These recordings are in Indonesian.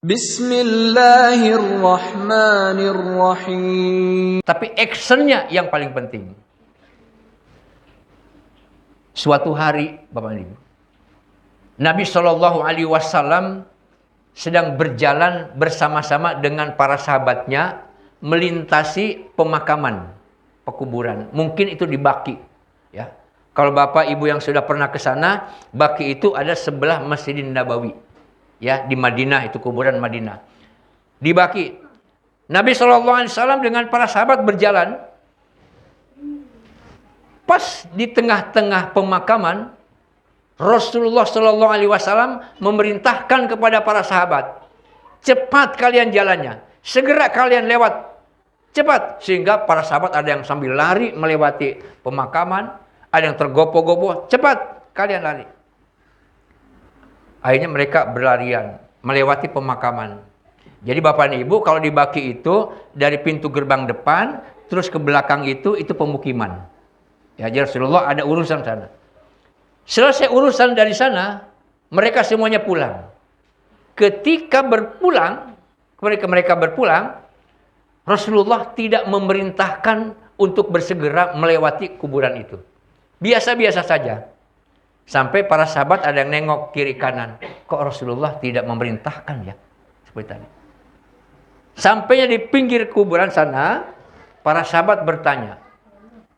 Bismillahirrahmanirrahim. Tapi actionnya yang paling penting. Suatu hari, Bapak Ibu, Nabi Shallallahu Alaihi Wasallam sedang berjalan bersama-sama dengan para sahabatnya melintasi pemakaman, pekuburan. Mungkin itu di Baqi, ya. Kalau Bapak Ibu yang sudah pernah ke sana, Baqi itu ada sebelah Masjidin Nabawi, ya, di Madinah, itu kuburan Madinah. Di Baqi, Nabi SAW dengan para sahabat berjalan. Pas di tengah-tengah pemakaman, Rasulullah SAW memerintahkan kepada para sahabat, cepat kalian jalannya, segera kalian lewat, cepat. Sehingga para sahabat ada yang sambil lari melewati pemakaman, ada yang tergopoh-gopoh, cepat kalian lari. Akhirnya mereka berlarian melewati pemakaman. Jadi Bapak dan Ibu, kalau di Baqi itu dari pintu gerbang depan terus ke belakang itu pemukiman. Ya, jadi Rasulullah ada urusan sana. Selesai urusan dari sana, mereka semuanya pulang. Ketika berpulang, mereka berpulang, Rasulullah tidak memerintahkan untuk bersegera melewati kuburan itu. Biasa-biasa saja. Sampai para sahabat ada yang nengok kiri kanan. Kok Rasulullah tidak memerintahkan ya? Seperti tadi. Sampainya di pinggir kuburan sana, para sahabat bertanya,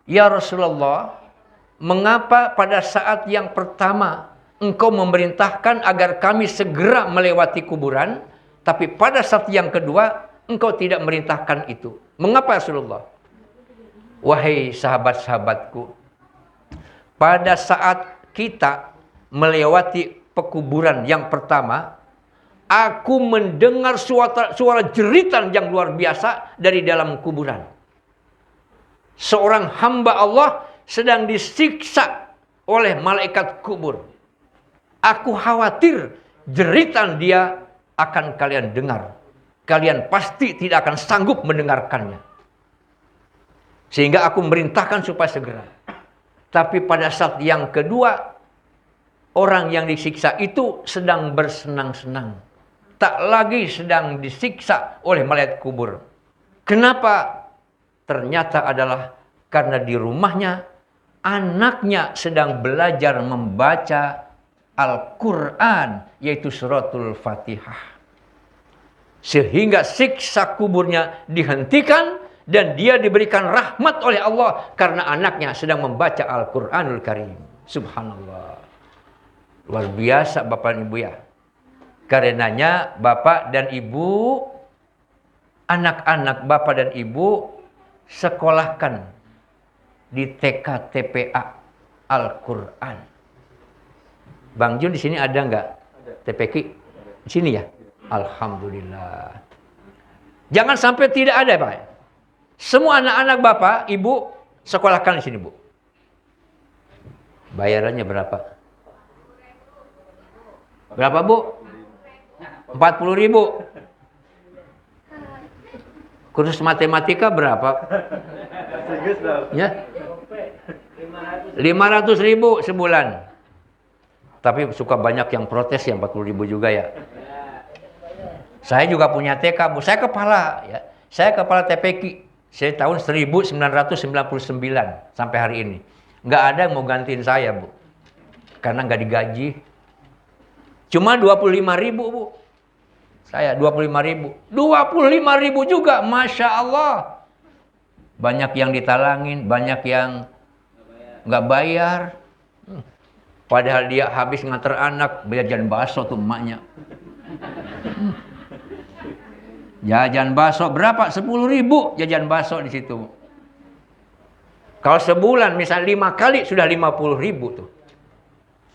"Ya Rasulullah, mengapa pada saat yang pertama engkau memerintahkan agar kami segera melewati kuburan, tapi pada saat yang kedua engkau tidak memerintahkan itu? Mengapa Rasulullah?" Wahai sahabat-sahabatku, pada saat kita melewati pekuburan yang pertama, aku mendengar suara jeritan yang luar biasa dari dalam kuburan. Seorang hamba Allah sedang disiksa oleh malaikat kubur. Aku khawatir jeritan dia akan kalian dengar. Kalian pasti tidak akan sanggup mendengarkannya. Sehingga aku merintahkan supaya segera. Tapi pada saat yang kedua, orang yang disiksa itu sedang bersenang-senang. Tak lagi sedang disiksa oleh malaikat kubur. Kenapa? Ternyata adalah karena di rumahnya anaknya sedang belajar membaca Al-Quran, yaitu suratul Fatihah. Sehingga siksa kuburnya dihentikan dan dia diberikan rahmat oleh Allah karena anaknya sedang membaca Al-Quranul Karim. Subhanallah. Luar biasa Bapak dan Ibu ya. Karenanya Bapak dan Ibu, anak-anak Bapak dan Ibu sekolahkan di TK TPA Al-Quran. Bang Jun di sini ada nggak? TPQ di sini ya? Alhamdulillah. Jangan sampai tidak ada Pak. Semua anak-anak Bapak, Ibu sekolahkan di sini Bu. Bayarannya berapa? Berapa Bu? 40.000. Kursus matematika berapa? Ya. 500.000 sebulan. Tapi suka banyak yang protes ya 40.000 juga ya. Saya juga punya TK Bu. Saya kepala ya. Saya kepala TPQ. Saya tahun 1999 sampai hari ini. Nggak ada yang mau gantiin saya Bu. Karena nggak digaji. Cuma 25.000 Bu. Saya 25.000. 25.000 juga, Masya Allah. Banyak yang ditalangin, banyak yang nggak bayar. Padahal dia habis nganter anak, jajan bakso tuh emaknya. Jajan bakso berapa? 10.000 jajan bakso di situ. Kalau sebulan misal 5 kali sudah 50.000 tuh.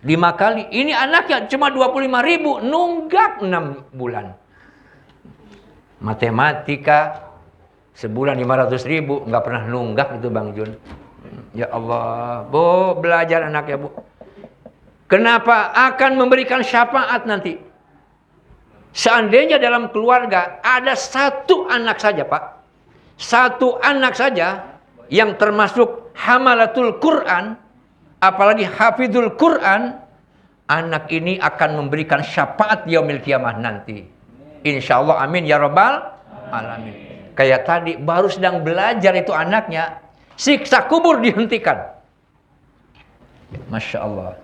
5 kali. Ini anaknya cuma 25.000, nunggak 6 bulan. Matematika sebulan 500.000, nggak pernah nunggak itu Bang Jun. Ya Allah, Bu, belajar anaknya Bu. Kenapa? Akan memberikan syafaat nanti. Seandainya dalam keluarga ada satu anak saja Pak, satu anak saja yang termasuk hamalatul Quran, apalagi hafidul Quran, anak ini akan memberikan syafaat yaumil kiamah nanti. Insya Allah amin ya rabbal alamin. Kayak tadi baru sedang belajar itu anaknya, siksa kubur dihentikan. Masya Allah.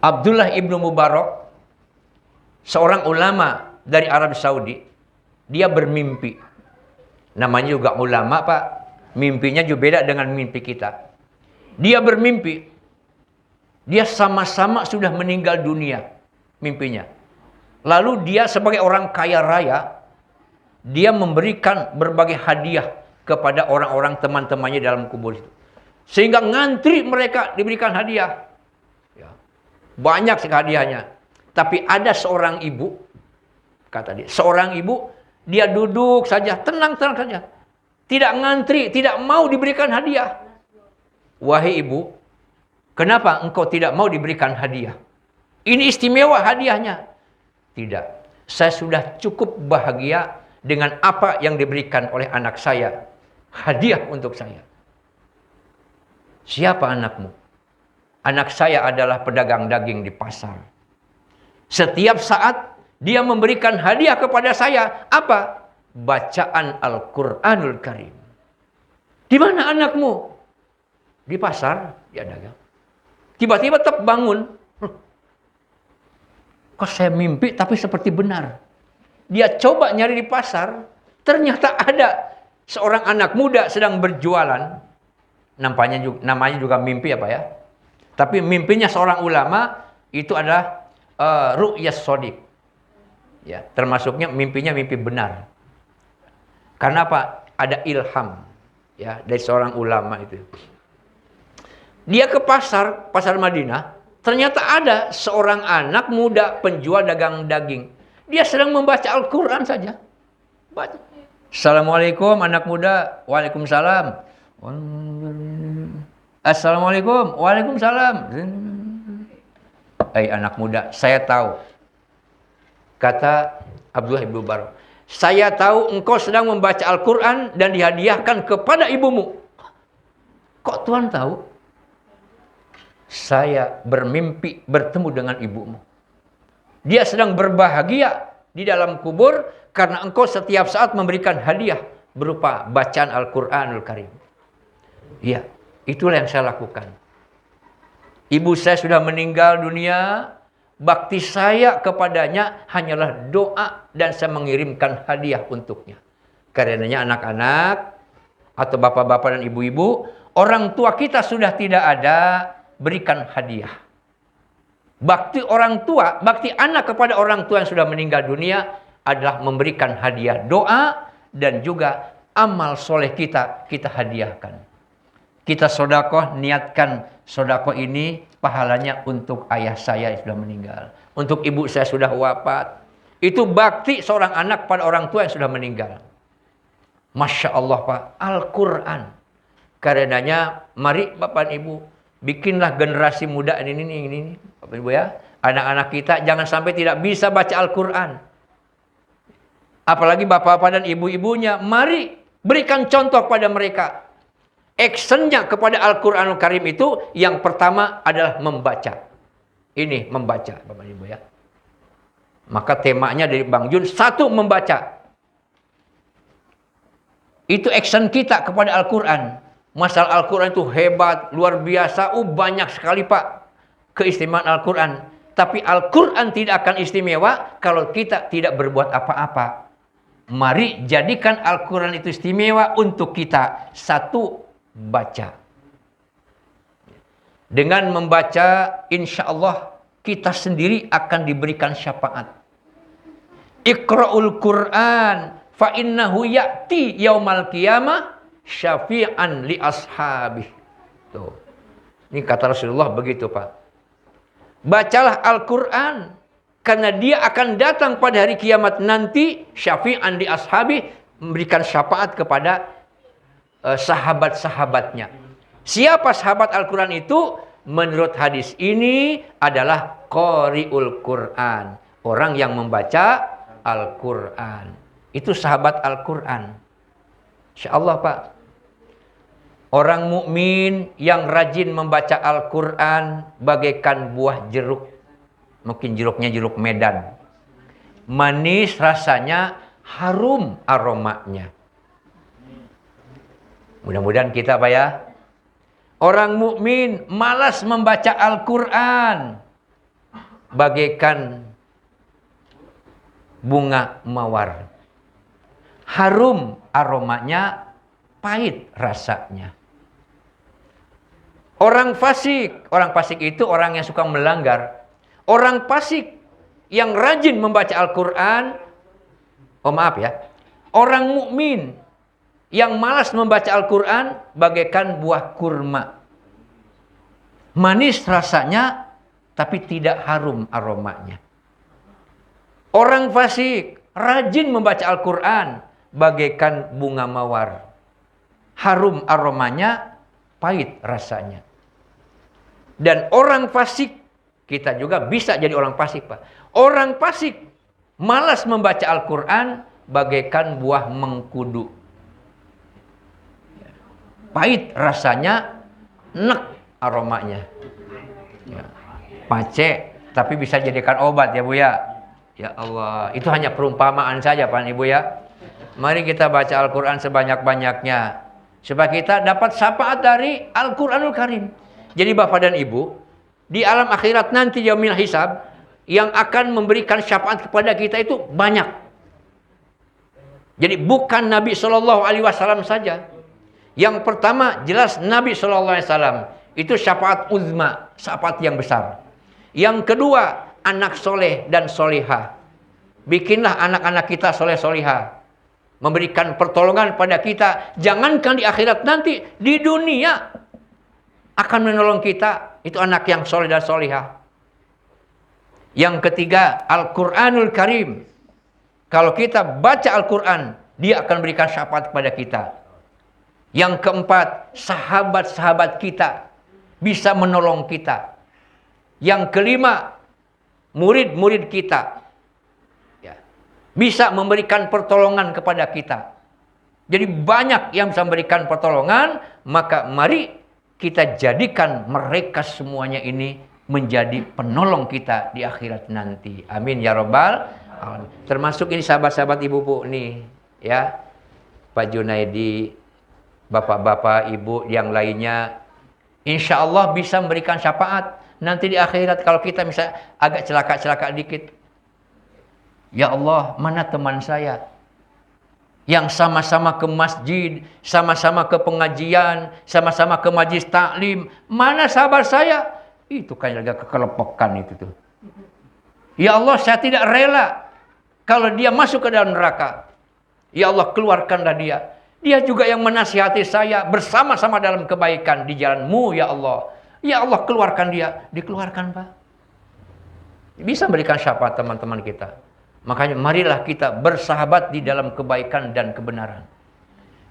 Abdullah ibnu Mubarak, seorang ulama dari Arab Saudi, dia bermimpi. Namanya juga ulama Pak, mimpinya juga beda dengan mimpi kita. Dia bermimpi, dia sama-sama sudah meninggal dunia mimpinya. Lalu dia sebagai orang kaya raya, dia memberikan berbagai hadiah kepada orang-orang teman-temannya dalam kubur itu. Sehingga ngantri mereka diberikan hadiah. Ya. Banyak sekali hadiahnya. Tapi ada seorang ibu, kata dia, seorang ibu, dia duduk saja, tenang-tenang saja. Tidak ngantri, tidak mau diberikan hadiah. Wahai ibu, kenapa engkau tidak mau diberikan hadiah? Ini istimewa hadiahnya. Tidak, saya sudah cukup bahagia dengan apa yang diberikan oleh anak saya. Hadiah untuk saya. Siapa anakmu? Anak saya adalah pedagang daging di pasar. Setiap saat dia memberikan hadiah kepada saya. Apa? Bacaan Al-Quranul Karim. Di mana anakmu? Di pasar, dia dagang. Tiba-tiba terbangun. Kok saya mimpi tapi seperti benar. Dia coba nyari di pasar, ternyata ada seorang anak muda sedang berjualan. Namanya juga mimpi apa ya? Tapi mimpinya seorang ulama itu adalah ru'yas shodiq. Ya, termasuknya mimpinya mimpi benar. Karena apa? Ada ilham ya dari seorang ulama itu. Dia ke pasar Madinah, ternyata ada seorang anak muda penjual dagang daging. Dia sedang membaca Al-Quran saja. Baca. Assalamualaikum anak muda. Waalaikumsalam. Assalamualaikum. Waalaikumsalam. Anak muda, saya tahu. Kata Abdullah ibnu Mubarak, saya tahu engkau sedang membaca Al-Quran dan dihadiahkan kepada ibumu. Kok Tuhan tahu? Saya bermimpi bertemu dengan ibumu. Dia sedang berbahagia di dalam kubur karena engkau setiap saat memberikan hadiah berupa bacaan Al-Quranul Karim. Iya, itulah yang saya lakukan. Ibu saya sudah meninggal dunia, bakti saya kepadanya hanyalah doa dan saya mengirimkan hadiah untuknya. Karenanya anak-anak atau bapak-bapak dan ibu-ibu, orang tua kita sudah tidak ada, berikan hadiah. Bakti orang tua, bakti anak kepada orang tua yang sudah meninggal dunia adalah memberikan hadiah doa dan juga amal soleh kita hadiahkan. Kita sodakoh, niatkan sodakoh ini pahalanya untuk ayah saya yang sudah meninggal. Untuk ibu saya sudah wafat. Itu bakti seorang anak pada orang tua yang sudah meninggal. Masya Allah Pak, Al-Quran. Karenanya mari Bapak dan Ibu, bikinlah generasi muda ini Bapak Ibu ya. Anak-anak kita jangan sampai tidak bisa baca Al-Quran. Apalagi bapak-bapak dan ibu-ibunya, mari berikan contoh pada mereka. Actionnya kepada Al-Quranul Karim itu yang pertama adalah membaca. Ini membaca Bapak Ibu ya. Maka temanya dari Bang Jun, satu membaca. Itu action kita kepada Al-Quran. Masalah Al-Quran itu hebat, luar biasa. Banyak sekali Pak keistimewaan Al-Quran. Tapi Al-Quran tidak akan istimewa kalau kita tidak berbuat apa-apa. Mari jadikan Al-Quran itu istimewa untuk kita. Satu, baca. Dengan membaca, insya Allah kita sendiri akan diberikan syafaat. Iqra'ul Qur'an fa innahu ya'ti yaumal qiyamah syafi'an li ashabih. Tuh. Ini kata Rasulullah begitu, Pak. Bacalah Al-Quran karena dia akan datang pada hari kiamat nanti syafi'an li ashabih, memberikan syafaat kepada sahabat-sahabatnya. Siapa sahabat Al-Quran itu? Menurut hadis ini adalah qari'ul Quran, orang yang membaca Al-Quran. Itu sahabat Al-Quran. Insyaallah Pak. Orang mukmin yang rajin membaca Al-Quran bagaikan buah jeruk. Mungkin jeruknya jeruk Medan. manis rasanya, harum aromanya. Mudah-mudahan kita apa ya? Orang mukmin malas membaca Al-Quran bagaikan bunga mawar. Harum aromanya, pahit rasanya. Orang fasik itu orang yang suka melanggar. Orang fasik yang rajin membaca Al-Quran, orang mukmin yang malas membaca Al-Quran bagaikan buah kurma. Manis rasanya, tapi tidak harum aromanya. Orang fasik rajin membaca Al-Quran bagaikan bunga mawar. Harum aromanya, pahit rasanya. Dan orang fasik, kita juga bisa jadi orang fasik, Pak. Orang fasik malas membaca Al-Quran bagaikan buah mengkudu. Pahit rasanya, nek aromanya. Ya. Pace, tapi bisa jadikan obat ya Bu ya. Ya Allah, itu hanya perumpamaan saja Pak Ibu ya. Mari kita baca Al-Quran sebanyak-banyaknya, supaya kita dapat syafaat dari Al-Quranul Karim. Jadi Bapak dan Ibu, di alam akhirat nanti yaumil hisab, yang akan memberikan syafaat kepada kita itu banyak. Jadi bukan Nabi SAW saja. Yang pertama jelas Nabi SAW itu syafaat uzma, syafaat yang besar. Yang kedua anak soleh dan solihah. Bikinlah anak-anak kita soleh solihah, memberikan pertolongan pada kita. Jangankan di akhirat nanti, di dunia akan menolong kita. Itu anak yang soleh dan solihah. Yang ketiga Al-Quranul Karim. Kalau kita baca Al-Quran, dia akan berikan syafaat kepada kita. Yang keempat, sahabat-sahabat kita bisa menolong kita. Yang kelima, murid-murid kita ya, bisa memberikan pertolongan kepada kita. Jadi banyak yang bisa memberikan pertolongan, maka mari kita jadikan mereka semuanya ini menjadi penolong kita di akhirat nanti. Amin ya Rabbal alamin. Termasuk ini sahabat-sahabat Ibu Bu nih ya, Pak Junaidi, bapak-bapak, ibu yang lainnya, insya Allah bisa memberikan syafaat nanti di akhirat. Kalau kita misalnya agak celaka-celaka dikit, ya Allah, mana teman saya yang sama-sama ke masjid, sama-sama ke pengajian, sama-sama ke majlis taklim, mana sahabat saya? Itu kayak agak kekelepokan itu tuh. Ya Allah, saya tidak rela kalau dia masuk ke dalam neraka. Ya Allah, keluarkanlah dia. Dia juga yang menasihati saya bersama-sama dalam kebaikan di jalan-Mu, ya Allah. Ya Allah, keluarkan dia. Dikeluarkan, Pak. Bisa berikan syafaat teman-teman kita. Makanya marilah kita bersahabat di dalam kebaikan dan kebenaran.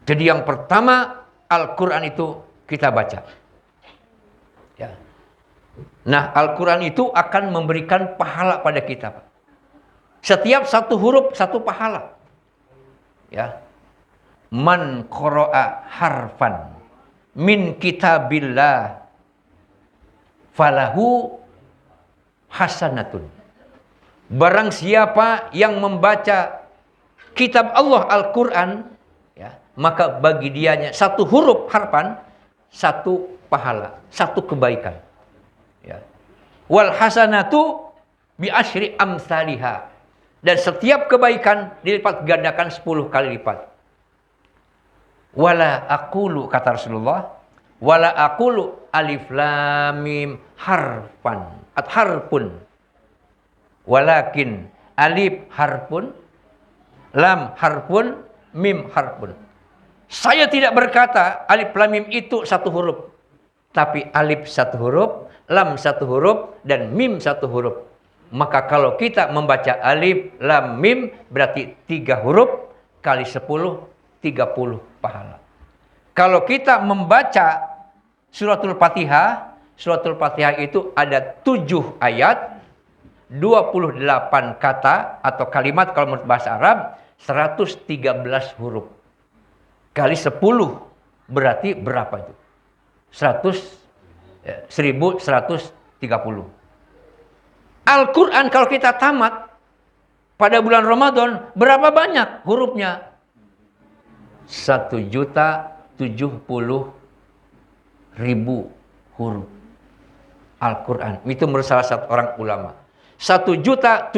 Jadi yang pertama, Al-Quran itu kita baca. Ya. Nah, Al-Quran itu akan memberikan pahala pada kita, Pak. Setiap satu huruf, satu pahala. Ya. Man qara'a harfan min kitabillah falahu hasanatun. Barang siapa yang membaca kitab Allah Al-Quran, ya, maka bagi dianya satu huruf harfan, satu pahala, satu kebaikan. Ya. Wal hasanatu bi asyri amsalihha. Dan setiap kebaikan dilipat gandakan 10 kali lipat. Wala aqulu, kata Rasulullah, wala aqulu alif lam mim harfan at harpun, walakin alif harpun, lam harpun, mim harpun. Saya tidak berkata alif lam mim itu satu huruf, tapi alif satu huruf, lam satu huruf, dan mim satu huruf. Maka kalau kita membaca alif lam mim berarti 3 huruf kali 10, 30 pahala. Kalau kita membaca suratul Fatihah, suratul Fatihah itu ada 7 ayat, 28 kata atau kalimat kalau menurut bahasa Arab, 113 huruf. Kali 10 berarti berapa itu? 1130. Al-Quran kalau kita tamat, Pada bulan Ramadan, berapa banyak hurufnya? 1.070.000 huruf Al-Quran. Itu menurut salah satu orang ulama. 1.070.000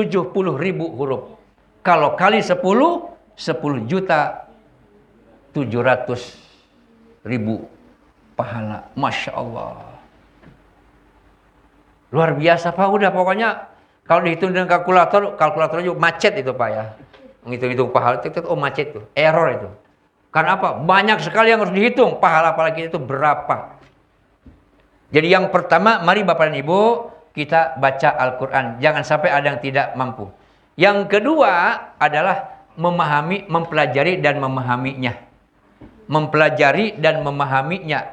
huruf. Kalau kali 10.700.000 pahala. Masya Allah. Luar biasa Pak. Udah pokoknya kalau dihitung dengan kalkulator juga macet itu Pak ya. Menghitung-hitung pahala itu, oh macet itu. Error itu. Karena apa? Banyak sekali yang harus dihitung. Pahala-pahala kita itu berapa. Jadi yang pertama, mari Bapak dan Ibu, kita baca Al-Quran. Jangan sampai ada yang tidak mampu. Yang kedua adalah memahami, mempelajari dan memahaminya. Mempelajari dan memahaminya.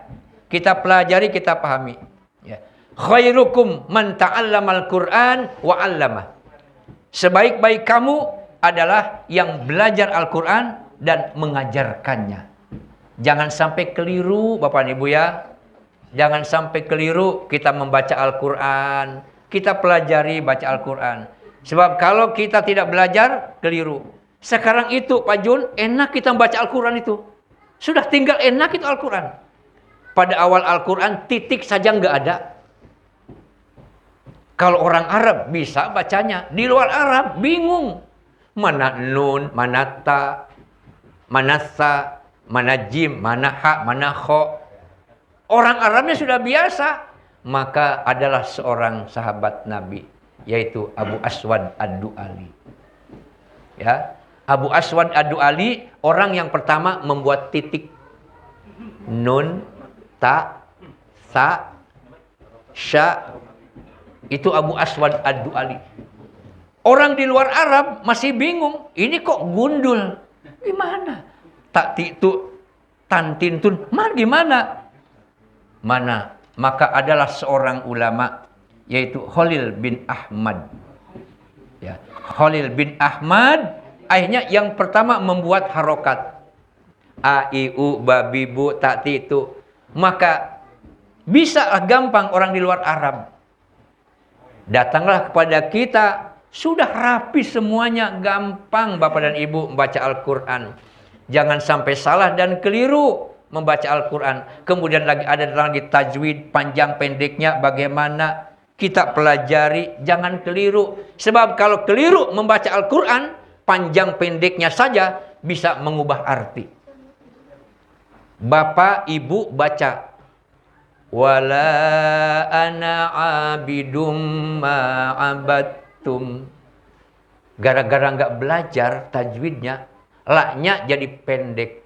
Kita pelajari, kita pahami. Ya. Khairukum man ta'allamal Qur'an wa 'allamah. Sebaik-baik kamu adalah yang belajar Al-Quran dan mengajarkannya. Jangan sampai keliru Bapak dan Ibu ya. Jangan sampai keliru kita membaca Al-Quran. Kita pelajari baca Al-Quran. Sebab kalau kita tidak belajar, keliru. Sekarang itu Pak Jun, enak kita membaca Al-Quran itu. Sudah tinggal enak itu Al-Quran. Pada awal Al-Quran titik saja nggak ada. Kalau orang Arab bisa bacanya. Di luar Arab bingung. Mana nun, mana ta, mana sa, mana jim, mana ha, mana kho. Orang Arabnya sudah biasa. Maka adalah seorang sahabat Nabi. Yaitu Abu Aswad Ad-Du'ali. Ya, Abu Aswad Ad-Du'ali orang yang pertama membuat titik. Nun, ta, sa, sya. Itu Abu Aswad Ad-Du'ali. Orang di luar Arab masih bingung. Ini kok gundul? Gimana? Tak titu, tantintun. Gimana? Mana? Maka adalah seorang ulama yaitu Khalil bin Ahmad. Ya, Khalil bin Ahmad akhirnya yang pertama membuat harokat. A, I, U, ba, bi, bu, tak, titu. Maka bisa gampang orang di luar Arab. Datanglah kepada kita, sudah rapi semuanya, gampang Bapak dan Ibu membaca Al-Quran. Jangan sampai salah dan keliru membaca Al-Quran. Kemudian lagi ada lagi tajwid, panjang pendeknya bagaimana kita pelajari, jangan keliru. Sebab kalau keliru membaca Al-Quran, panjang pendeknya saja bisa mengubah arti. Bapak, Ibu baca. Wala ana abidum ma'abattum. Gara-gara nggak belajar tajwidnya, la-nya jadi pendek.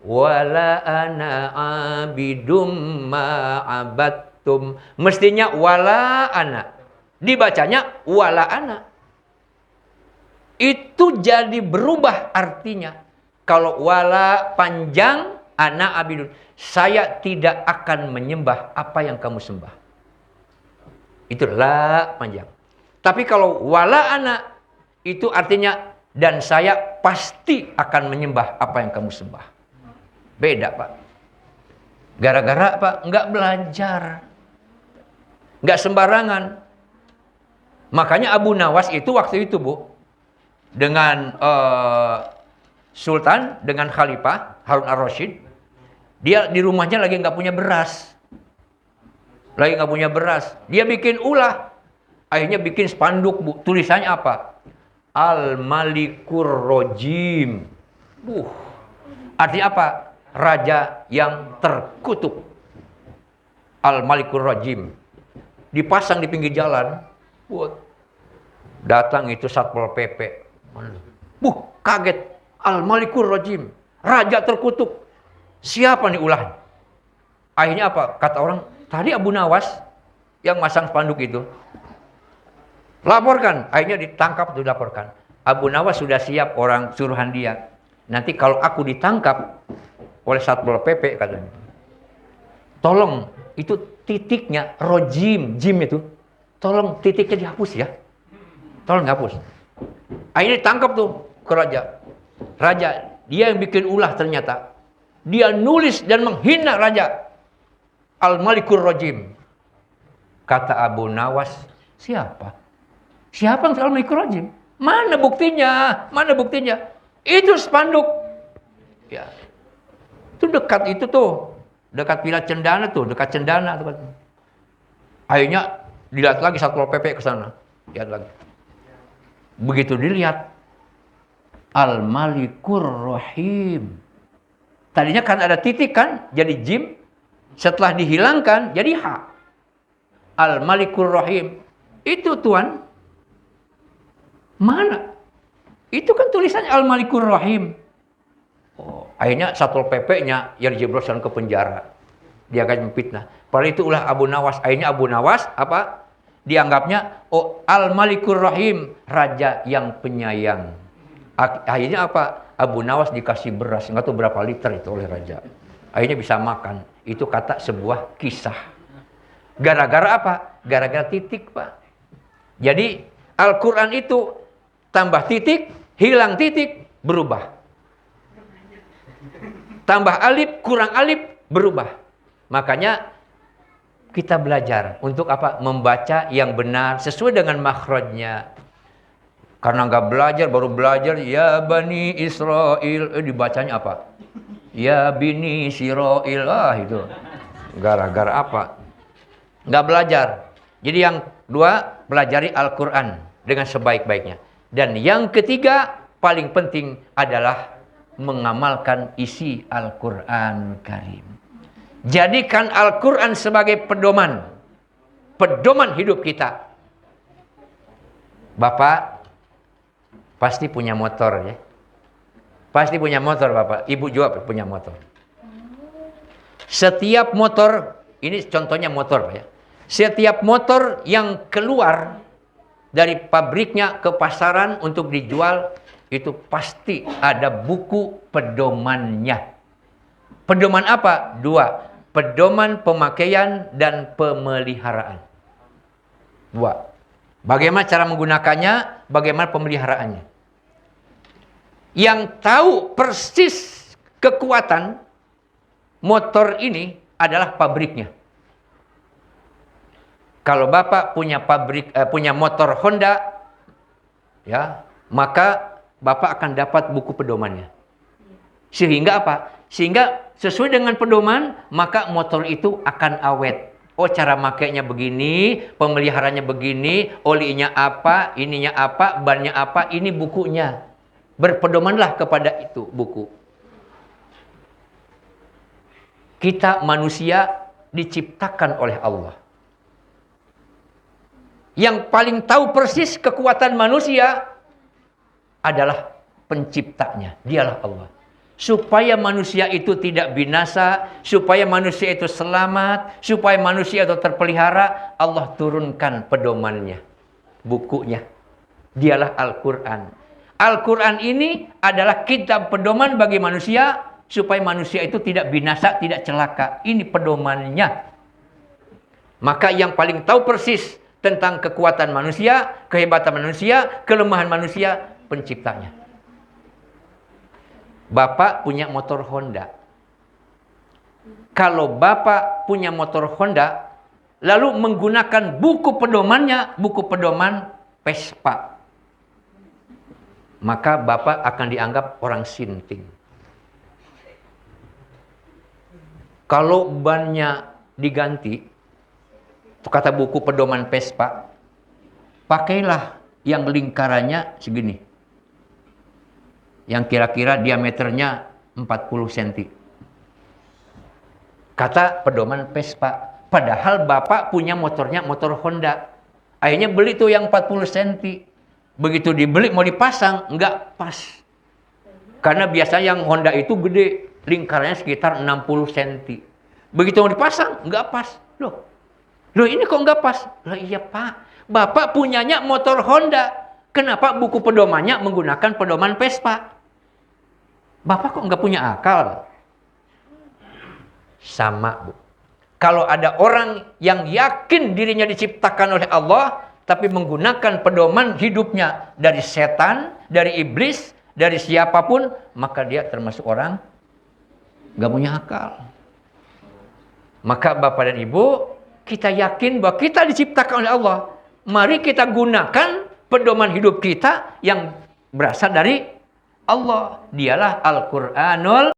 Wala ana abidum ma'abattum. Mestinya wala ana. Dibacanya wala ana. Itu jadi berubah artinya. Kalau wala panjang, ana abidun. Saya tidak akan menyembah apa yang kamu sembah. Itu la panjang. Tapi kalau wala ana, itu artinya dan saya pasti akan menyembah apa yang kamu sembah. Beda Pak. Gara-gara apa? Nggak belajar. Nggak sembarangan. Makanya Abu Nawas itu waktu itu Bu. Dengan Sultan, dengan Khalifah Harun Ar-Rasyid. Dia di rumahnya lagi nggak punya beras. Lagi nggak punya beras. Dia bikin ulah. Akhirnya bikin spanduk Bu. Tulisannya apa? Al-Malikur Rojim. Artinya apa? Raja yang terkutuk. Al-Malikur Rojim. Dipasang di pinggir jalan. Datang itu Satpol PP. Kaget. Al-Malikur Rojim. Raja terkutuk. Siapa nih ulah? Akhirnya apa? Kata orang, tadi Abu Nawas yang masang spanduk itu. Laporkan. Akhirnya ditangkap, dilaporkan. Abu Nawas sudah siap orang suruhan dia. Nanti kalau aku ditangkap oleh Satpol PP katanya. Tolong itu titiknya rojim, jim itu. Tolong titiknya dihapus ya. Tolong dihapus. Akhirnya ditangkap tuh ke raja. Raja, dia yang bikin ulah ternyata. Dia nulis dan menghina raja. Al-Malikur Rojim. Kata Abu Nawas, siapa? Siapa yang Al-Malikur Rojim? Mana buktinya? Mana buktinya? Itu spanduk. Ya. Itu dekat itu tuh. Dekat Villa Cendana tuh, dekat Cendana tuh. Akhirnya dilihat lagi Satpol PP ke sana. Lihat lagi. Begitu dilihat, Al-Malikur Rahim. Tadinya kan ada titik kan, jadi jim. Setelah dihilangkan, jadi ha. Al-Malikur Rahim. Itu Tuhan. Mana? Itu kan tulisannya Al-Malikur Rahim. Oh, akhirnya Satpol PP-nya yang dijebloskan ke penjara. Dia akan memfitnah. Padahal itu ulah Abu Nawas. Akhirnya Abu Nawas apa? Dianggapnya Al-Malikur Rahim, raja yang penyayang. Akhirnya apa? Abu Nawas dikasih beras, nggak tahu berapa liter itu oleh raja. Akhirnya bisa makan. Itu kata sebuah kisah. Gara-gara apa? Gara-gara titik, Pak. Jadi Al-Quran itu tambah titik, hilang titik, berubah. Tambah alif, kurang alif, berubah. Makanya kita belajar untuk apa? Membaca yang benar sesuai dengan makhrajnya. Karena nggak belajar, baru belajar ya Bani Israel, dibacanya apa? Ya Bini Siroil, itu. Gara-gara apa? Nggak belajar. Jadi yang dua, pelajari Al-Quran dengan sebaik-baiknya. Dan yang ketiga, paling penting adalah mengamalkan isi Al-Quran Karim. Jadikan Al-Quran sebagai pedoman. Pedoman hidup kita. Bapak pasti punya motor ya. Pasti punya motor Bapak. Ibu juga punya motor. Setiap motor, ini contohnya motor ya. Setiap motor yang keluar dari pabriknya ke pasaran untuk dijual, itu pasti ada buku pedomannya. Pedoman apa? Dua. Pedoman pemakaian dan pemeliharaan. Dua. Bagaimana cara menggunakannya, bagaimana pemeliharaannya. Yang tahu persis kekuatan motor ini adalah pabriknya. Kalau Bapak punya motor Honda, ya, maka Bapak akan dapat buku pedomannya. Sehingga apa? Sehingga sesuai dengan pedoman, maka motor itu akan awet. Oh, cara makainya begini, pemeliharanya begini, olinya apa, ininya apa, bannya apa, ini bukunya. Berpedomanlah kepada itu buku. Kita manusia diciptakan oleh Allah. Yang paling tahu persis kekuatan manusia adalah penciptanya. Dialah Allah. Supaya manusia itu tidak binasa, supaya manusia itu selamat, supaya manusia itu terpelihara, Allah turunkan pedomannya, bukunya. Dialah Al-Quran. Al-Quran ini adalah kitab pedoman bagi manusia, supaya manusia itu tidak binasa, tidak celaka. Ini pedomannya. Maka yang paling tahu persis tentang kekuatan manusia, kehebatan manusia, kelemahan manusia, penciptanya. Bapak punya motor Honda. Kalau Bapak punya motor Honda, lalu menggunakan buku pedomannya, buku pedoman Vespa, maka Bapak akan dianggap orang sinting. Kalau bannya diganti, kata buku pedoman Vespa, pakailah yang lingkarannya segini. Yang kira-kira diameternya 40 cm. Kata pedoman Vespa. Padahal Bapak punya motornya motor Honda. Akhirnya beli tuh yang 40 cm. Begitu dibeli mau dipasang, nggak pas. Karena biasanya yang Honda itu gede. Lingkarannya sekitar 60 cm. Begitu mau dipasang, nggak pas. Loh ini kok nggak pas? Loh iya Pak. Bapak punyanya motor Honda. Kenapa buku pedomannya menggunakan pedoman Vespa? Bapak kok nggak punya akal? Sama, Bu. Kalau ada orang yang yakin dirinya diciptakan oleh Allah, tapi menggunakan pedoman hidupnya dari setan, dari iblis, dari siapapun, maka dia termasuk orang nggak punya akal. Maka Bapak dan Ibu, kita yakin bahwa kita diciptakan oleh Allah. Mari kita gunakan pedoman hidup kita yang berasal dari Allah. Dialah Al-Qur'anul